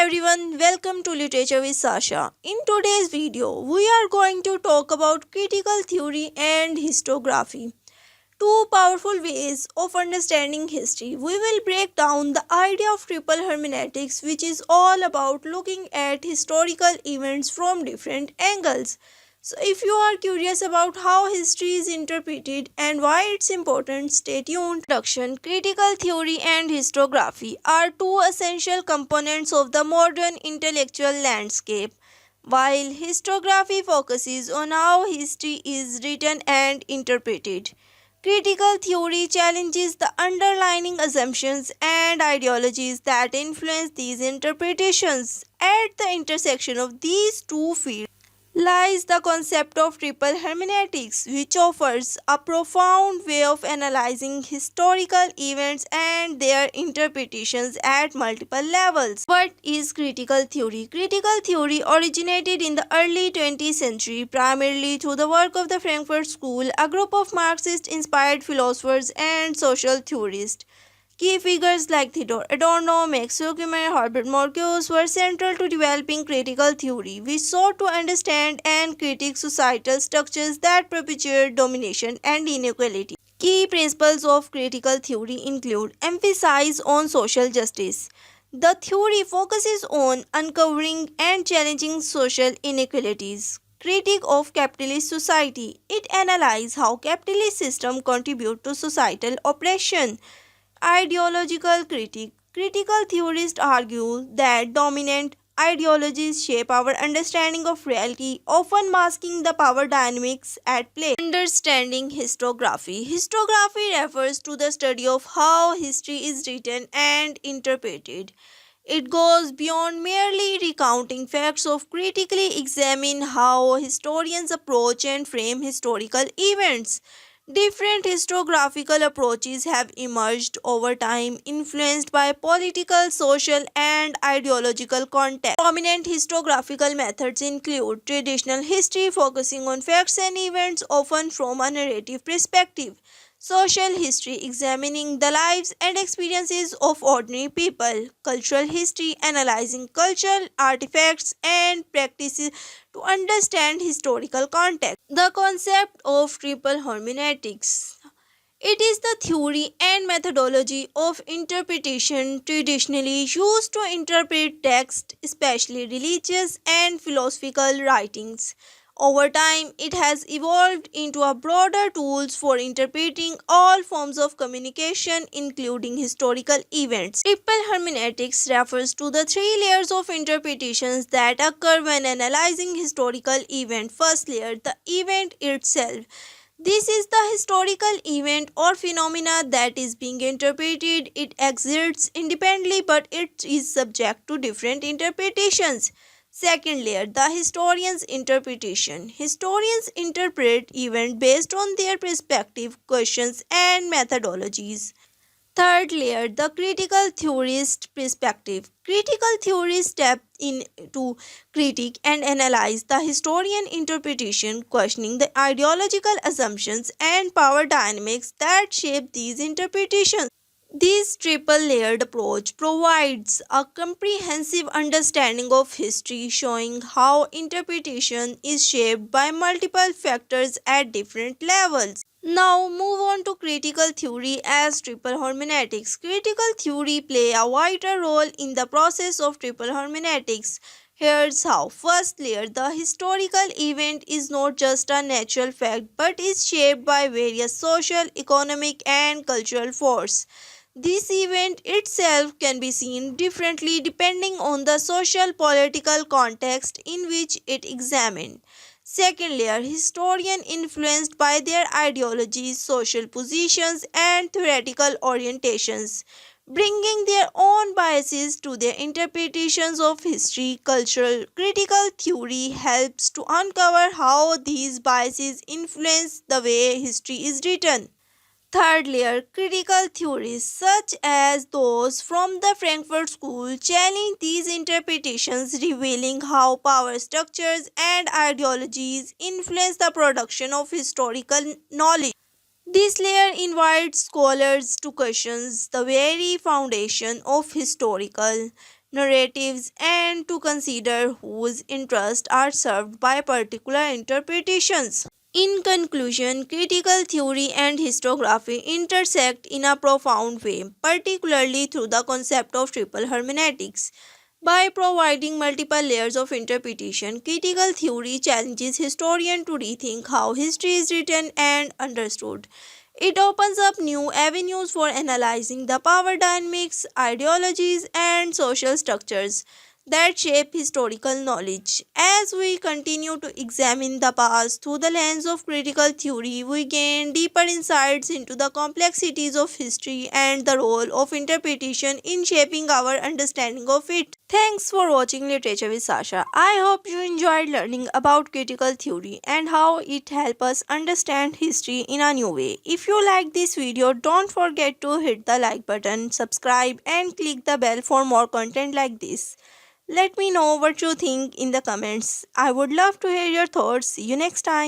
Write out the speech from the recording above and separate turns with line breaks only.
everyone, welcome to Literature with Sasha. In today's video, we are going to talk about critical theory and historiography, two powerful ways of understanding history. We will break down the idea of triple hermeneutics, which is all about looking at historical events from different angles. So, if you are curious about how history is interpreted and why it's important, stay tuned. Introduction. Critical theory and historiography are two essential components of the modern intellectual landscape. While historiography focuses on how history is written and interpreted, critical theory challenges the underlying assumptions and ideologies that influence these interpretations. At the intersection of these two fields lies the concept of triple hermeneutics, which offers a profound way of analyzing historical events and their interpretations at multiple levels. What is critical theory? Critical theory originated in the early 20th century primarily through the work of the Frankfurt School, a group of Marxist inspired philosophers and social theorists. Key figures like Theodor Adorno, Max Horkheimer, Herbert Marcuse were central to developing critical theory, which sought to understand and critique societal structures that perpetuate domination and inequality. Key principles of critical theory include emphasis on social justice. The theory focuses on uncovering and challenging social inequalities. Critique of capitalist society. It analyzes how capitalist systems contribute to societal oppression. Ideological critique. Critical theorists argue that dominant ideologies shape our understanding of reality, often masking the power dynamics at play. Understanding historiography. Historiography refers to the study of how history is written and interpreted. It goes beyond merely recounting facts of critically examine how historians approach and frame historical events. Different historiographical approaches have emerged over time, influenced by political, social, and ideological context. Prominent historiographical methods include traditional history, focusing on facts and events, often from a narrative perspective. Social history, examining the lives and experiences of ordinary people. Cultural history, analyzing cultural artifacts and practices to understand historical context. The concept of triple hermeneutics. It is the theory and methodology of interpretation traditionally used to interpret text, especially religious and philosophical writings. Over time, it has evolved into a broader tools for interpreting all forms of communication, including historical events. Triple hermeneutics refers to the three layers of interpretations that occur when analyzing historical event. First layer, the event itself. This is the historical event or phenomena that is being interpreted. It exists independently but it is subject to different interpretations. Second layer, the historian's interpretation. Historians interpret events based on their perspective, questions, and methodologies. Third layer, the critical theorist perspective. Critical theorists step in to critique and analyze the historian interpretation, questioning the ideological assumptions and power dynamics that shape these interpretations. This triple layered approach provides a comprehensive understanding of history, showing how interpretation is shaped by multiple factors at different levels. Now move on to critical theory as triple hermeneutics. Critical theory play a vital role in the process of triple hermeneutics. Here's how. First layer, the historical event is not just a natural fact but is shaped by various social, economic and cultural forces. This event itself can be seen differently depending on the social political context in which it examined. Second layer, historian influenced by their ideologies, social positions and theoretical orientations, bringing their own biases to their interpretations of history. Cultural critical theory helps to uncover how these biases influence the way history is written. Third layer, critical theories such as those from the Frankfurt School challenge these interpretations, revealing how power structures and ideologies influence the production of historical knowledge. This layer invites scholars to question the very foundation of historical narratives, and to consider whose interests are served by particular interpretations. In conclusion, critical theory and historiography intersect in a profound way, particularly through the concept of triple hermeneutics. By providing multiple layers of interpretation, critical theory challenges historians to rethink how history is written and understood. It opens up new avenues for analyzing the power dynamics, ideologies, and social structures that shape historical knowledge. As we continue to examine the past through the lens of critical theory, we gain deeper insights into the complexities of history and the role of interpretation in shaping our understanding of it. Thanks for watching Literature with Sasha. I hope you enjoyed learning about critical theory and how it helps us understand history in a new way. If you like this video, don't forget to hit the like button, subscribe, and click the bell for more content like this. Let me know what you think in the comments. I would love to hear your thoughts. See you next time.